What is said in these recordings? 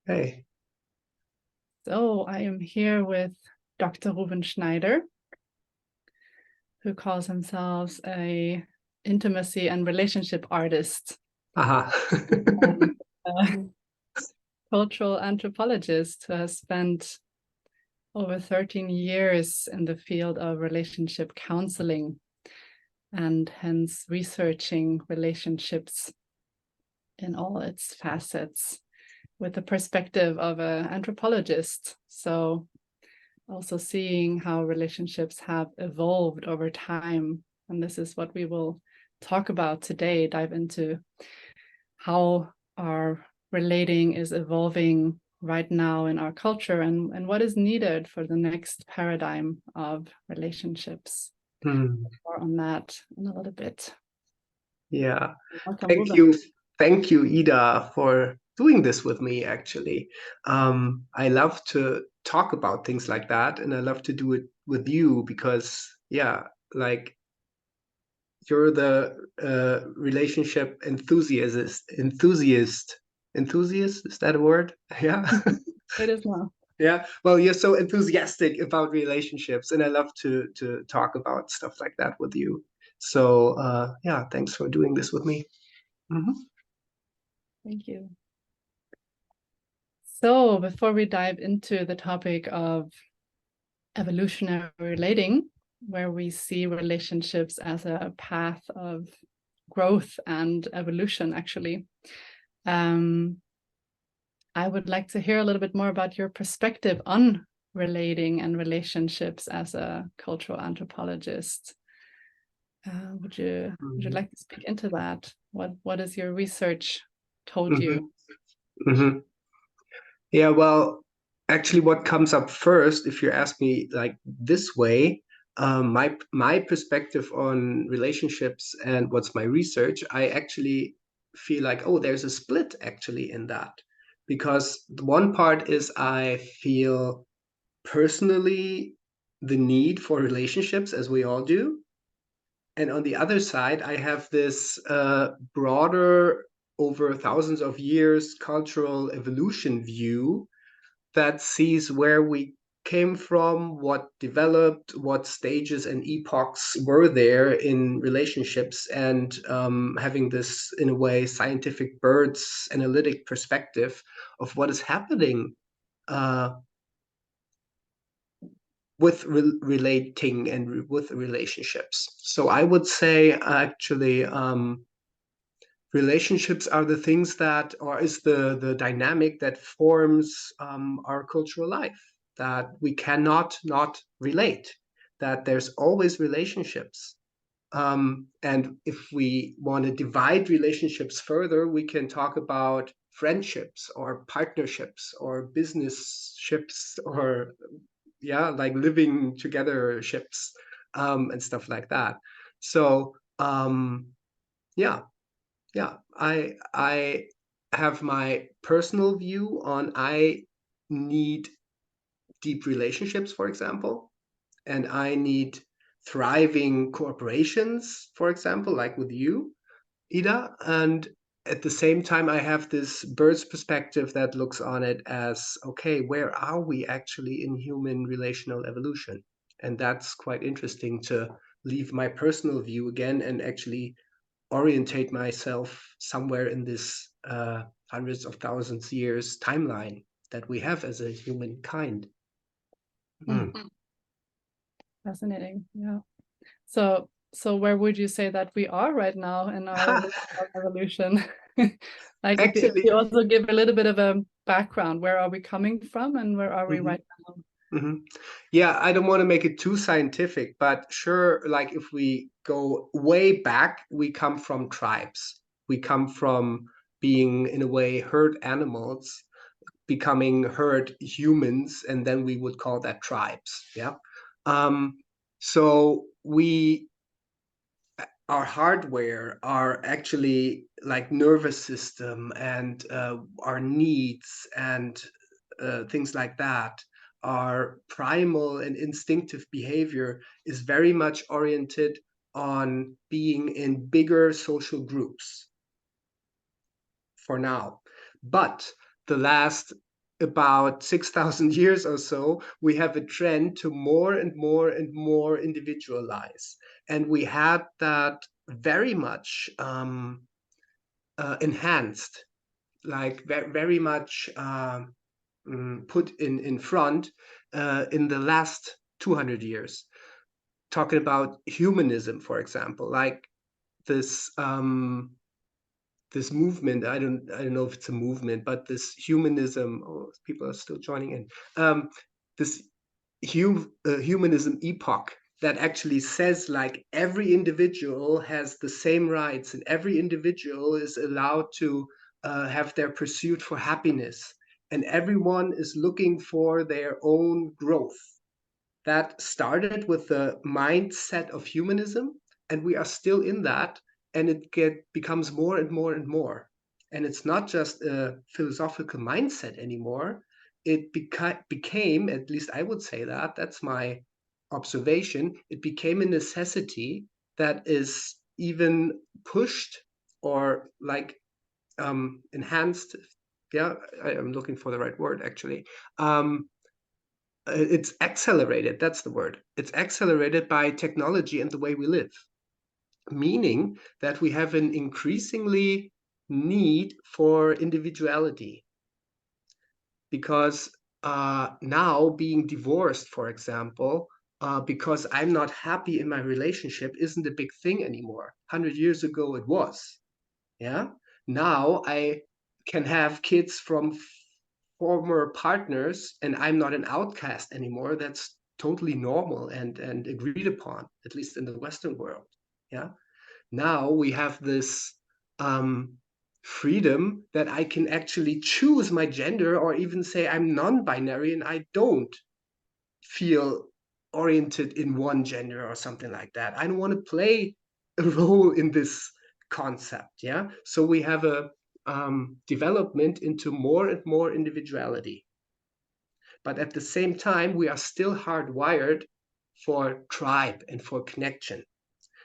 Hey. So I am here with Dr. Rouven Schneider, who calls himself a intimacy and relationship artist Aha. and a cultural anthropologist who has spent over 13 years in the field of relationship counseling and hence researching relationships in all its facets with the perspective of an anthropologist. So also seeing how relationships have evolved over time. And this is what we will talk about today, dive into how our relating is evolving right now in our culture and what is needed for the next paradigm of relationships. More on that in a little bit. Yeah. Welcome, Thank Ruben. you. Thank you, Ida, for doing this with me, actually. I love to talk about things like that, and I love to do it with you because, yeah, like you're the relationship enthusiast, is that a word? Yeah. It is now. Yeah. Well, you're so enthusiastic about relationships, and I love to talk about stuff like that with you. So yeah, thanks for doing this with me. Mhm. Thank you. So before we dive into the topic of evolutionary relating, where we see relationships as a path of growth and evolution, actually. I would like to hear a little bit more about your perspective on relating and relationships as a cultural anthropologist. Would you like to speak into that? What has your research told Mhm. you? Mhm. Yeah, well, actually, what comes up first, if you ask me like this way, my perspective on relationships and what's my research, I actually feel like, oh, there's a split actually in that. Because the one part is I feel personally the need for relationships, as we all do. And on the other side, I have this broader, over thousands of years, cultural evolution view that sees where we came from, what developed, what stages and epochs were there in relationships, and having this, in a way, scientific bird's analytic perspective of what is happening with relating and with relationships. So I would say actually relationships are the things that, or is the dynamic that forms our cultural life, that we cannot not relate, that there's always relationships. And if we want to divide relationships further, we can talk about friendships or partnerships or business ships or yeah, like living together ships and stuff like that. So yeah, yeah, I have my personal view on I need deep relationships, for example, and I need thriving corporations, for example, like with you, Ida. And at the same time, I have this bird's perspective that looks on it as, okay, where are we actually in human relational evolution? And that's quite interesting to leave my personal view again and actually orientate myself somewhere in this hundreds of thousands years timeline that we have as a humankind. Mm. Fascinating. Yeah. So where would you say that we are right now in our evolution? Like if Actually, you also give a little bit of a background, where are we coming from and where are we mhm, right now? mhm. Yeah, I don't want to make it too scientific, but sure, like if we go way back, we come from tribes. We come from being, in a way, herd animals, becoming herd humans, and then we would call that tribes. Yeah. Um, so we our hardware, our actually like nervous system and our needs and things like that, our primal and instinctive behavior is very much oriented on being in bigger social groups for now. But the last about 6,000 years or so, we have a trend to more and more and more individualize. And we had that very much enhanced, like very much put in front in the last 200 years. Talking about humanism, for example, like this this movement. I don't know if it's a movement, but this humanism. Oh, people are still joining in. This humanism epoch that actually says like every individual has the same rights and every individual is allowed to have their pursuit for happiness, and everyone is looking for their own growth. That started with the mindset of humanism, and we are still in that, and becomes more and more and more. And it's not just a philosophical mindset anymore. It became, at least I would say that, that's my observation, it became a necessity that is even pushed or like enhanced. Yeah, I'm looking for the right word actually. It's accelerated, that's the word. It's accelerated by technology and the way we live, meaning that we have an increasingly need for individuality, because now being divorced, for example, because I'm not happy in my relationship isn't a big thing anymore. 100 years ago it was. Yeah, now I can have kids from former partners and I'm not an outcast anymore. That's totally normal and agreed upon, at least in the Western world. Yeah, now we have this freedom that I can actually choose my gender, or even say I'm non-binary and I don't feel oriented in one gender or something like that. I don't want to play a role in this concept. Yeah, so we have a development into more and more individuality, but at the same time we are still hardwired for tribe and for connection.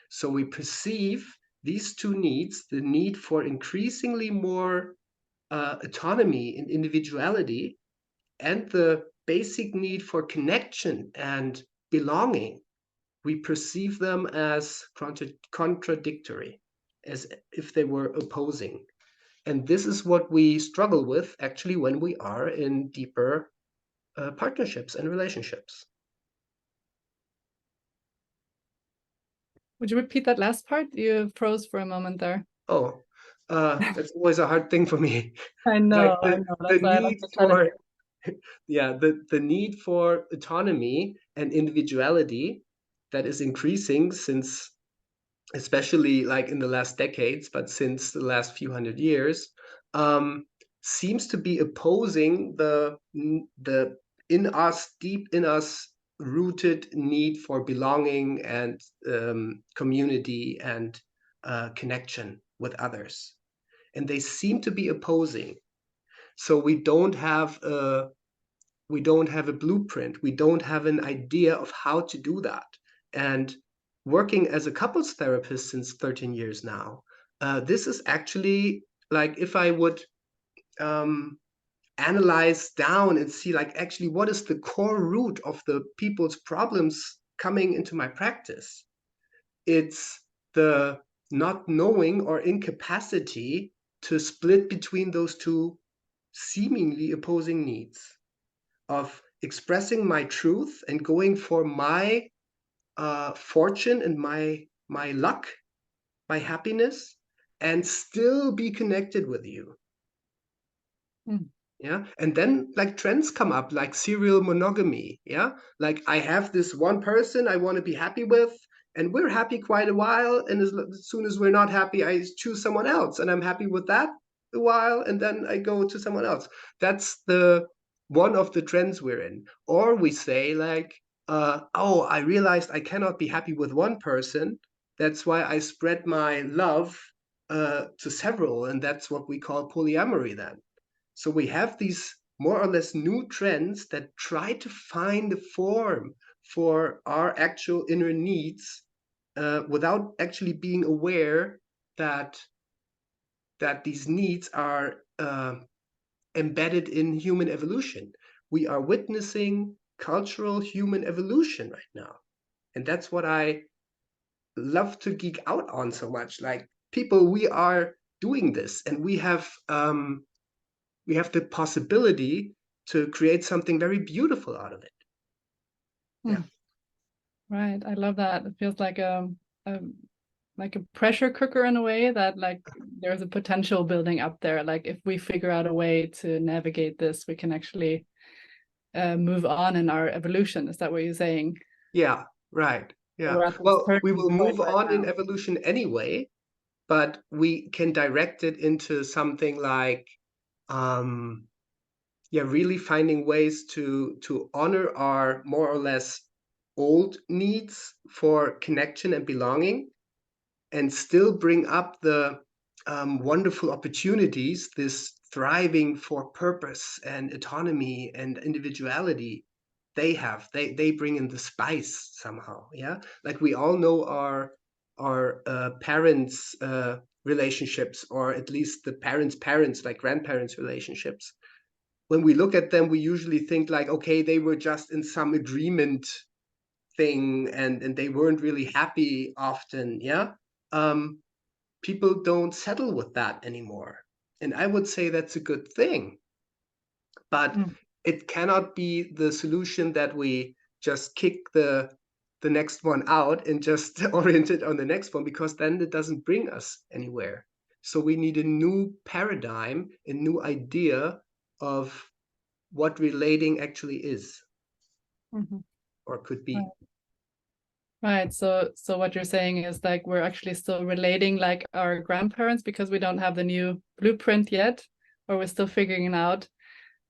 So we perceive these two needs, the need for increasingly more autonomy and individuality, and the basic need for connection and belonging, we perceive them as contradictory, as if they were opposing. And this is what we struggle with actually when we are in deeper partnerships and relationships. Would you repeat that last part? You froze for a moment there. Oh, that's always a hard thing for me. I Like know. the That's why I need like to challenge for, it. yeah, the need for autonomy and individuality that is increasing since, especially like in the last decades, but since the last few hundred years, um, seems to be opposing the in us, deep in us, rooted need for belonging and community and connection with others. And they seem to be opposing. So we don't have a blueprint. We don't have an idea of how to do that. And working as a couples therapist since 13 years now, this is actually like if I would um, analyze down and see like actually what is the core root of the people's problems coming into my practice. It's the not knowing or incapacity to split between those two seemingly opposing needs of expressing my truth and going for my fortune and my luck, my happiness, and still be connected with you. Mm. Yeah, and then like trends come up like serial monogamy. Yeah, like I have this one person I want to be happy with, and we're happy quite a while, and as soon as we're not happy I choose someone else and I'm happy with that a while, and then I go to someone else. That's the one of the trends we're in. Or we say like oh, I realized I cannot be happy with one person, that's why I spread my love to several, and that's what we call polyamory then. So we have these more or less new trends that try to find a form for our actual inner needs without actually being aware that these needs are embedded in human evolution. We are witnessing cultural human evolution right now. And that's what I love to geek out on so much. Like, people, we are doing this, and we have the possibility to create something very beautiful out of it. Yeah. Right. I love that. It feels like a pressure cooker in a way, that like there's a potential building up there. Like if we figure out a way to navigate this, we can actually move on in our evolution. Is that what you're saying? Yeah, right. Yeah. We're at this Well, we turning will point move right on in now. evolution anyway, but we can direct it into something like, yeah, really finding ways to honor our more or less old needs for connection and belonging, and still bring up the wonderful opportunities this thriving for purpose and autonomy and individuality they have. They bring in the spice somehow. Yeah, like we all know our parents relationships, or at least the parents, like grandparents relationships. When we look at them, we usually think like, okay, they were just in some agreement thing, and they weren't really happy often. Yeah. um People don't settle with that anymore, and I would say that's a good thing. But Mm. it cannot be the solution that we just kick the next one out and just orient it on the next one, because then it doesn't bring us anywhere. So we need a new paradigm, a new idea of what relating actually is, Mhm. or could Right. be. Right. So what you're saying is like we're actually still relating like our grandparents because we don't have the new blueprint yet, or we're still figuring it out,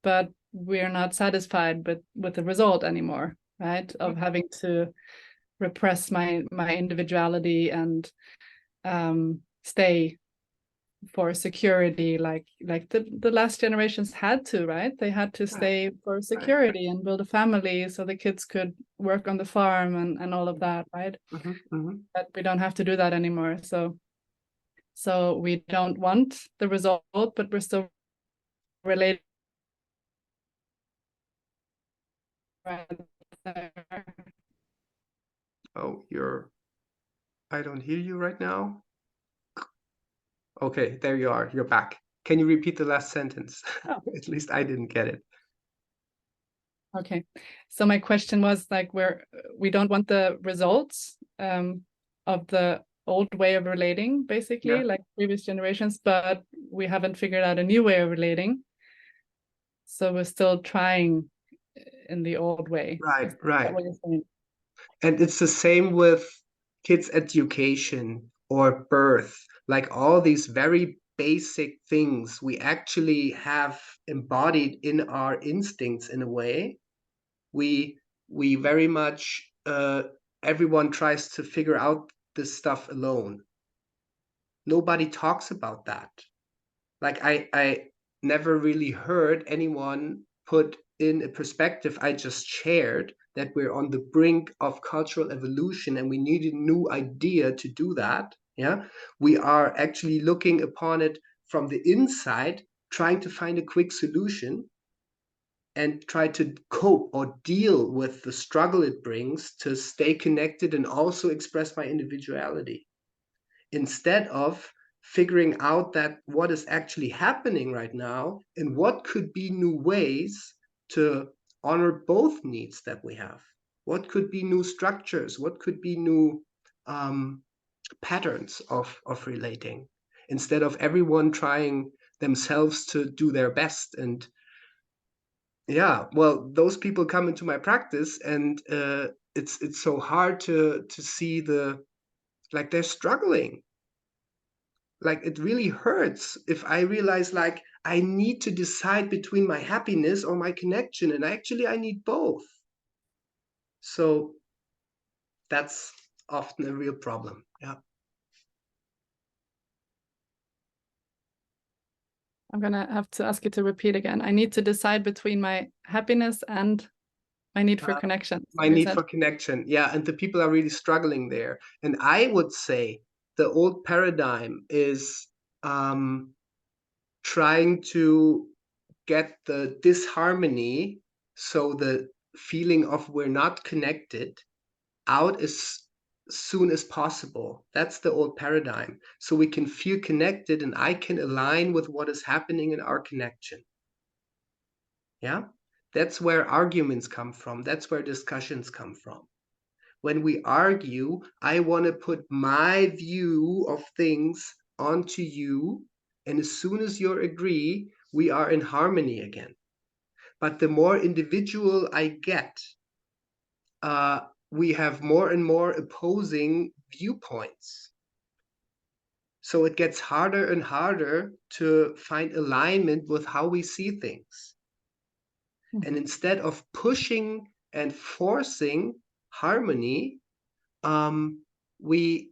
but we're not satisfied with the result anymore, right? Of having to repress my individuality and stay for security, like the last generations had to, right? They had to stay for security and build a family so the kids could work on the farm and all of that, right? But we don't have to do that anymore. So we don't want the result, but we're still related. Oh, I don't hear you right now. Okay, there you are. You're back. Can you repeat the last sentence? Oh. At least I didn't get it. Okay, so my question was like, we don't want the results of the old way of relating, basically, Yeah. like previous generations, but we haven't figured out a new way of relating. So we're still trying in the old way. Right, Is that right. what you're saying? And it's the same with kids' education or birth. Like all these very basic things we actually have embodied in our instincts in a way. We very much everyone tries to figure out this stuff alone. Nobody talks about that. Like I never really heard anyone put in a perspective I just shared, that we're on the brink of cultural evolution and we need a new idea to do that. Yeah, we are actually looking upon it from the inside, trying to find a quick solution and try to cope or deal with the struggle it brings to stay connected and also express my individuality, instead of figuring out that what is actually happening right now and what could be new ways to honor both needs that we have. What could be new structures? What could be new patterns of relating, instead of everyone trying themselves to do their best. And yeah, well, those people come into my practice, and it's so hard to see like they're struggling. Like it really hurts if I realize like I need to decide between my happiness or my connection, and actually I need both. So that's often a real problem. Yeah. I'm gonna have to ask you to repeat again. I need to decide between my happiness and my need for connection. My You need said. for connection. Yeah, and the people are really struggling there. And I would say the old paradigm is trying to get the disharmony, so the feeling of we're not connected, out as soon as possible. That's the old paradigm. So we can feel connected and I can align with what is happening in our connection. Yeah, that's where arguments come from. That's where discussions come from. When we argue, I want to put my view of things onto you, and as soon as you agree, we are in harmony again. But the more individual I get, we have more and more opposing viewpoints. So it gets harder and harder to find alignment with how we see things. And instead of pushing and forcing harmony, we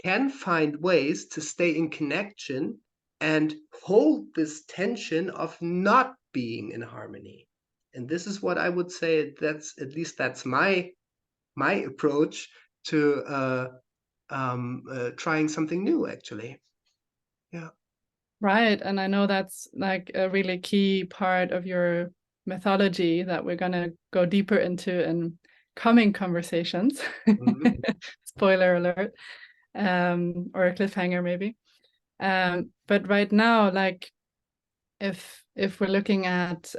can find ways to stay in connection and hold this tension of not being in harmony. And this is what I would say, that's at least that's my approach to trying something new, actually. Yeah. Right. And I know that's like a really key part of your methodology that we're going to go deeper into in coming conversations. Mhm. Spoiler alert, or a cliffhanger maybe. But right now, like if we're looking at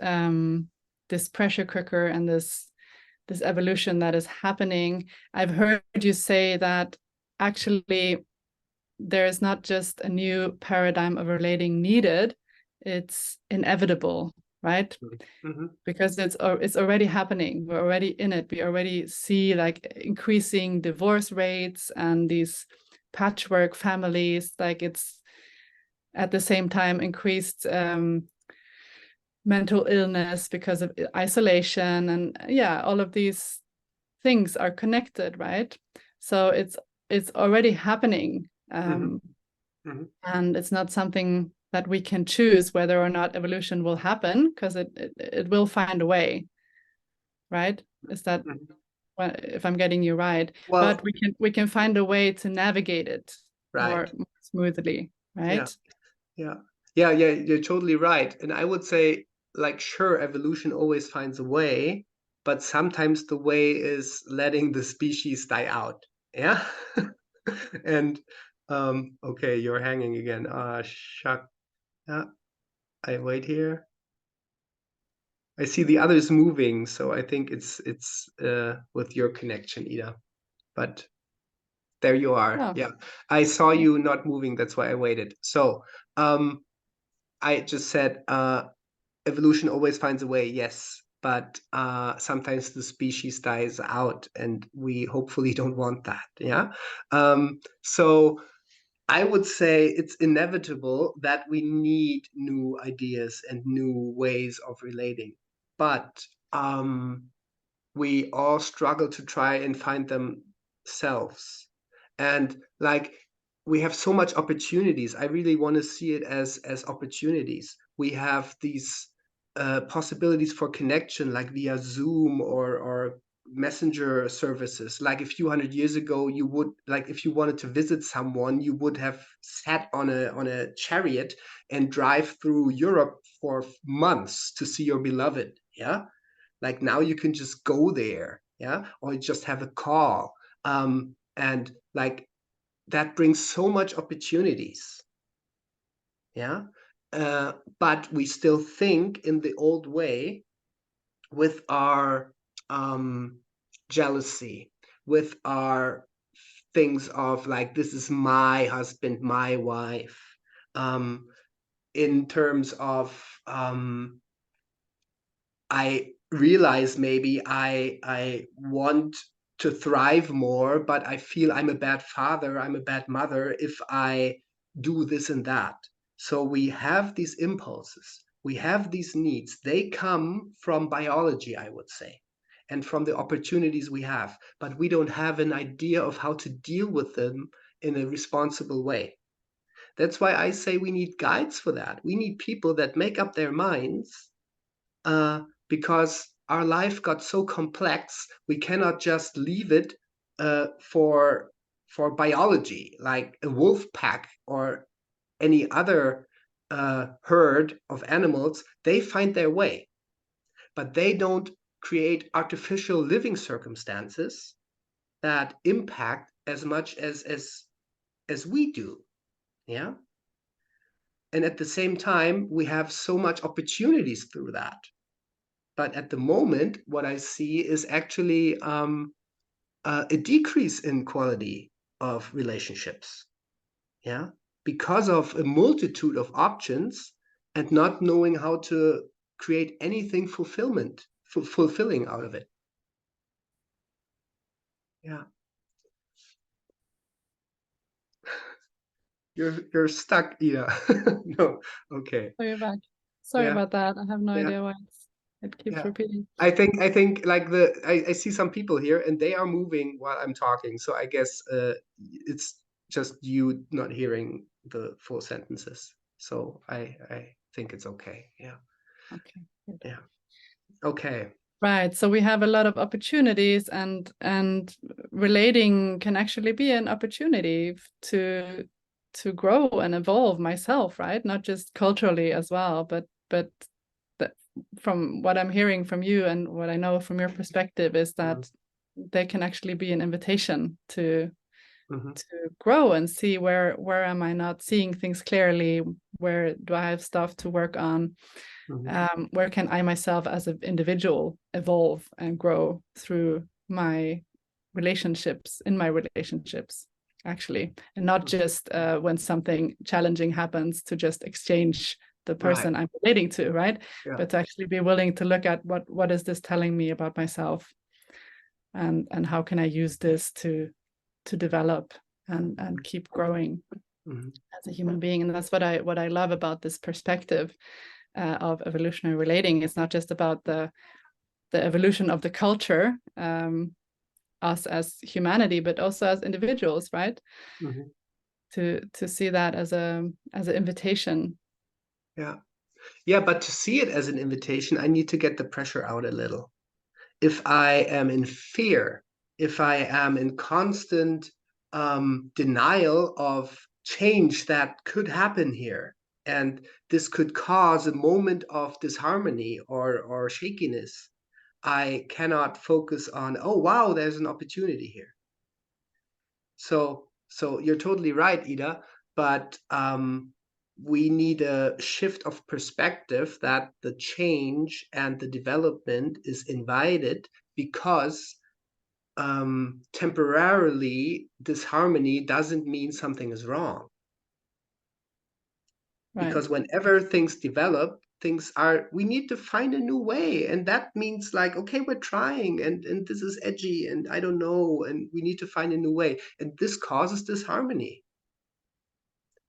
this pressure cooker and this evolution that is happening, I've heard you say that actually there is not just a new paradigm of relating needed, it's inevitable, right? Mm-hmm. Because it's already happening. We're already in it. We already see like increasing divorce rates and these patchwork families. Like it's at the same time increased mental illness because of isolation, and yeah, all of these things are connected, right? So it's already happening. Mm-hmm. Mm-hmm. And it's not something that we can choose whether or not evolution will happen, because it will find a way, right? Is that if I'm getting you right? Well, but we can find a way to navigate it more right. smoothly, Yeah. right? Yeah. Yeah. Yeah. You're totally right. And I would say, like, sure, evolution always finds a way, but sometimes the way is letting the species die out. Yeah. And okay, you're hanging again. Shuck. Yeah. I wait here. I see the others moving, so I think it's with your connection, Ida. But there you are. Yeah. Yeah. I saw you not moving, that's why I waited. So I just said evolution always finds a way, yes, but sometimes the species dies out, and we hopefully don't want that. Yeah. So I would say it's inevitable that we need new ideas and new ways of relating, but we all struggle to try and find themselves. And like, we have so much opportunities. I really want to see it as opportunities. We have these possibilities for connection, like via Zoom or messenger services. Like a few hundred years ago, you would, like, if you wanted to visit someone, you would have sat on a chariot and drive through Europe for months to see your beloved. Yeah. Like now you can just go there, yeah, or just have a call. And like that brings so much opportunities. Yeah. But we still think in the old way, with our jealousy, with our things of like, this is my husband, my wife, in terms of I realize maybe I want to thrive more, but I feel I'm a bad father, I'm a bad mother if I do this and that. So we have these impulses, we have these needs. They come from biology, I would say, and from the opportunities we have, but we don't have an idea of how to deal with them in a responsible way. That's why I say we need guides for that. We need people that make up their minds, uh, because our life got so complex, we cannot just leave it for biology, like a wolf pack or any other herd of animals, they find their way, but they don't create artificial living circumstances that impact as much as we do. Yeah. And at the same time, we have so much opportunities through that. But at the moment, what I see is actually a decrease in quality of relationships. Yeah. Because of a multitude of options and not knowing how to create anything fulfilling out of it. Yeah. You're stuck, Ida. No. Okay. So you're back. Sorry Yeah. about that. I have no Yeah. idea why it keeps Yeah. repeating. I think like I see some people here and they are moving while I'm talking. So I guess it's just you not hearing the full sentences. So I think it's okay. Yeah. Okay. Good. Yeah. Okay. Right. So we have a lot of opportunities, and relating can actually be an opportunity to grow and evolve myself, right? Not just culturally as well, but from what I'm hearing from you and what I know from your perspective is that they can actually be an invitation to grow and see where am I not seeing things clearly, where do I have stuff to work on, where can I myself as an individual evolve and grow through my relationships, actually, and not just when something challenging happens to just exchange the person Right. I'm relating to, right? Yeah. But to actually be willing to look at what is this telling me about myself, and how can I use this to develop and keep growing as a human being. And that's what I love about this perspective of evolutionary relating. It's not just about the evolution of the culture, us as humanity, but also as individuals, right? To see that as an invitation. Yeah. Yeah, but to see it as an invitation, I need to get the pressure out a little. If I am in fear, if I am in constant denial of change that could happen here, and this could cause a moment of disharmony or shakiness, I cannot focus on, oh, wow, there's an opportunity here. So you're totally right, Ida, but we need a shift of perspective that the change and the development is invited because temporarily disharmony doesn't mean something is wrong. Right. Because whenever things develop, we need to find a new way. And that means like, okay, we're trying and this is edgy and I don't know, and we need to find a new way. And this causes disharmony.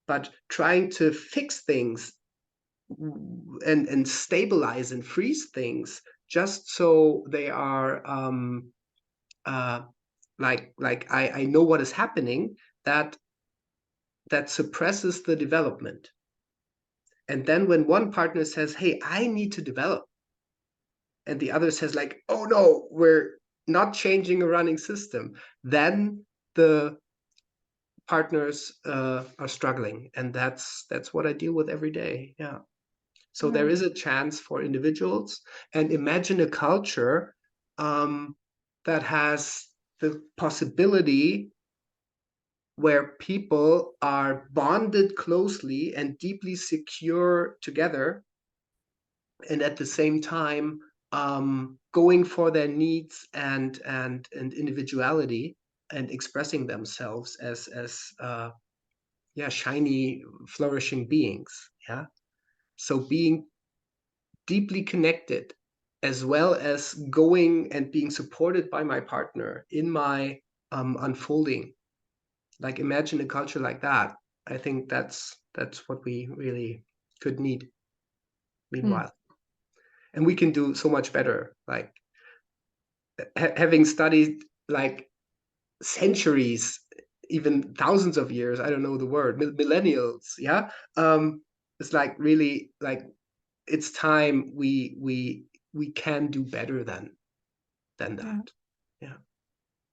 But trying to fix things and stabilize and freeze things just so they are like I know what is happening, that suppresses the development. And then when one partner says, hey, I need to develop, and the other says like, oh no, we're not changing a running system, then the partners are struggling. And that's what I deal with every day. Yeah. So there is a chance for individuals, and imagine a culture that has the possibility where people are bonded closely and deeply secure together, and at the same time going for their needs and individuality and expressing themselves as yeah, shiny, flourishing beings. Yeah. So being deeply connected, as well as going and being supported by my partner in my unfolding. Like imagine a culture like that. I think that's what we really could need meanwhile. And we can do so much better. Like having studied like centuries, even thousands of years, I don't know the word, millennials. Yeah. It's like really like it's time we can do better than that. Yeah.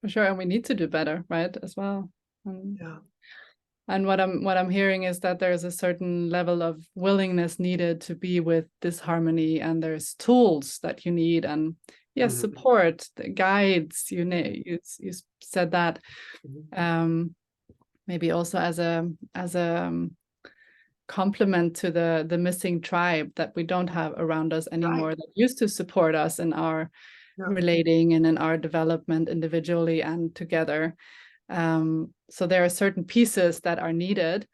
For sure. And we need to do better, right? As well. Yeah. And what I'm hearing is that there's a certain level of willingness needed to be with this harmony, and there's tools that you need, and yes, support, the guides. You said that. Maybe also as a complement to the missing tribe that we don't have around us anymore, that used to support us in our relating and in our development individually and together. So there are certain pieces that are needed,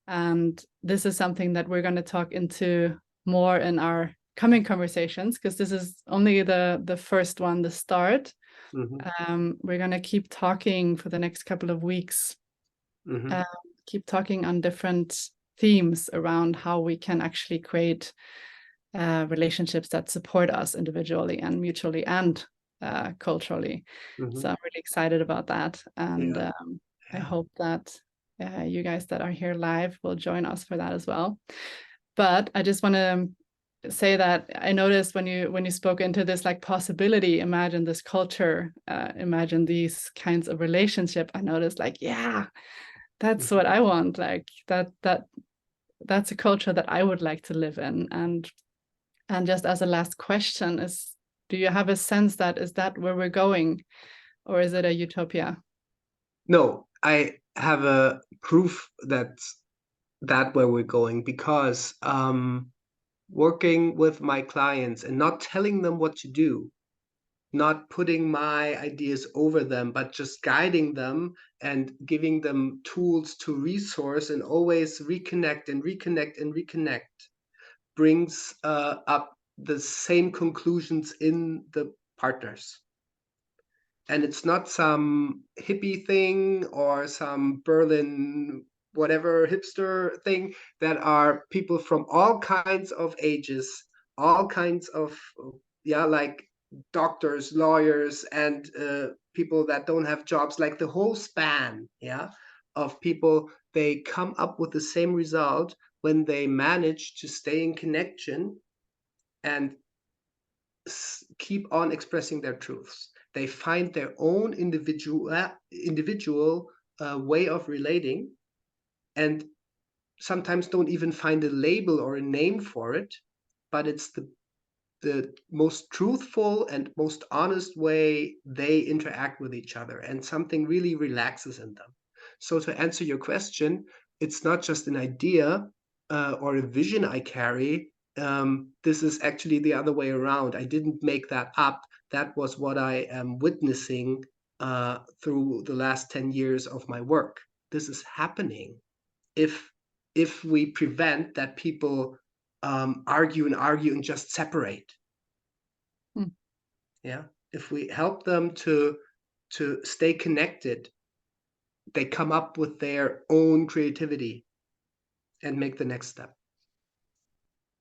and this is something that we're going to talk into more in our coming conversations, because this is only the first one, the start. We're going to keep talking for the next couple of weeks, keep talking on different themes around how we can actually create relationships that support us individually and mutually and culturally. So I'm really excited about that, and I hope that you guys that are here live will join us for that as well. But I just want to say that I noticed when you spoke into this like possibility, imagine this culture, imagine these kinds of relationship, I noticed like, yeah, that's what I want. Like that's a culture that I would like to live in. And just as a last question is, do you have a sense that is that where we're going, or is it a utopia? No, I have a proof that's where we're going, because working with my clients and not telling them what to do, not putting my ideas over them, but just guiding them and giving them tools to resource and always reconnect and reconnect and reconnect, brings up the same conclusions in the partners. And it's not some hippie thing or some Berlin whatever hipster thing. That are people from all kinds of ages, all kinds of like doctors, lawyers, and people that don't have jobs, like the whole span of people. They come up with the same result when they manage to stay in connection and keep on expressing their truths. They find their own individual way of relating, and sometimes don't even find a label or a name for it, but it's the most truthful and most honest way they interact with each other, and something really relaxes in them. So to answer your question, it's not just an idea or a vision I carry. This is actually the other way around. I didn't make that up. That was what I am witnessing through the last 10 years of my work. This is happening. If we prevent that people argue and just separate. If we help them to stay connected, they come up with their own creativity and make the next step.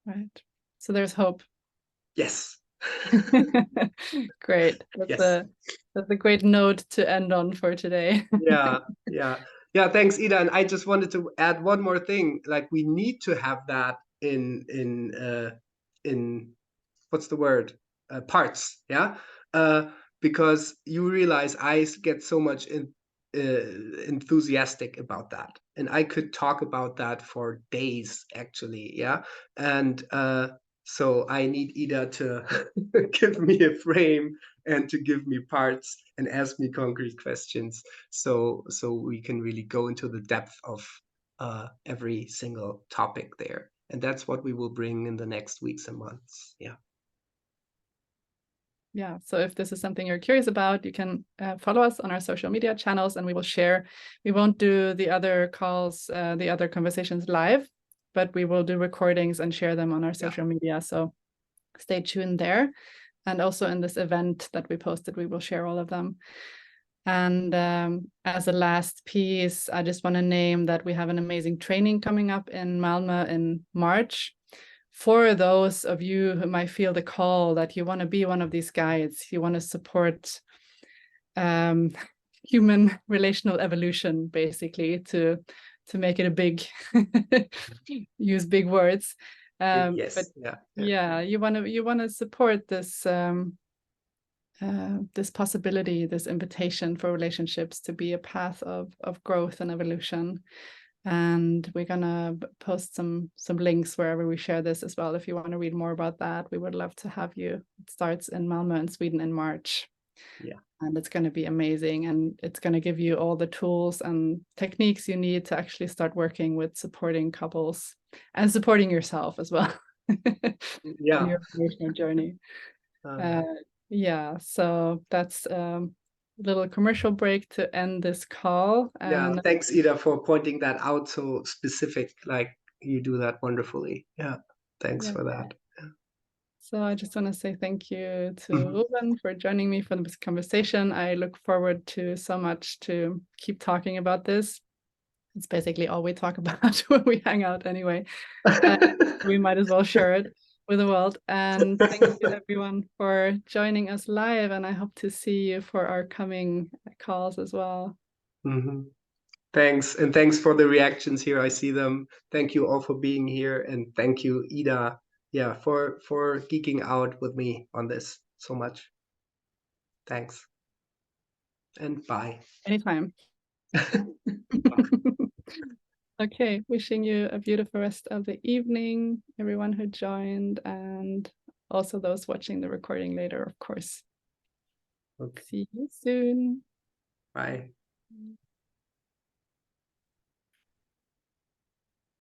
Right. So there's hope. Yes. Great. That's a great note to end on for today. Yeah, thanks, Ida. And I just wanted to add one more thing. Like, we need to have that in what's the word? Parts, because you realize I get so much enthusiastic about that, and I could talk about that for days, actually, and so I need Ida to give me a frame and to give me parts and ask me concrete questions, so we can really go into the depth of every single topic there. And that's what we will bring in the next weeks and months. Yeah, so if this is something you're curious about, you can follow us on our social media channels, and we will share. We won't do the other calls, the other conversations live, but we will do recordings and share them on our social media. So stay tuned there. And also in this event that we posted, we will share all of them. And as a last piece, I just want to name that we have an amazing training coming up in Malmö in March. For those of you who might feel the call that you want to be one of these guides, you want to support human relational evolution, basically, to make it a big, use big words. Yes. But you want to support this this possibility, this invitation for relationships to be a path of growth and evolution. And we're gonna post some links wherever we share this as well. If you want to read more about that, we would love to have you. It starts in Malmö in Sweden in March. Yeah. And it's going to be amazing. And it's going to give you all the tools and techniques you need to actually start working with supporting couples and supporting yourself as well. Yeah. In your relational journey. Yeah, so that's little commercial break to end this call. And yeah, thanks, Ida, for pointing that out so specific. Like, you do that wonderfully. Yeah, thanks for that. Yeah. So I just want to say thank you to Rouven for joining me for this conversation. I look forward to so much to keep talking about this. It's basically all we talk about when we hang out anyway. We might as well share it with the world. And thank you everyone for joining us live. And I hope to see you for our coming calls as well. Thanks. And thanks for the reactions here. I see them. Thank you all for being here. And thank you, Ida, yeah, for geeking out with me on this so much. Thanks. And bye. Anytime. Okay, wishing you a beautiful rest of the evening, everyone who joined, and also those watching the recording later, of course. Okay. See you soon. Bye.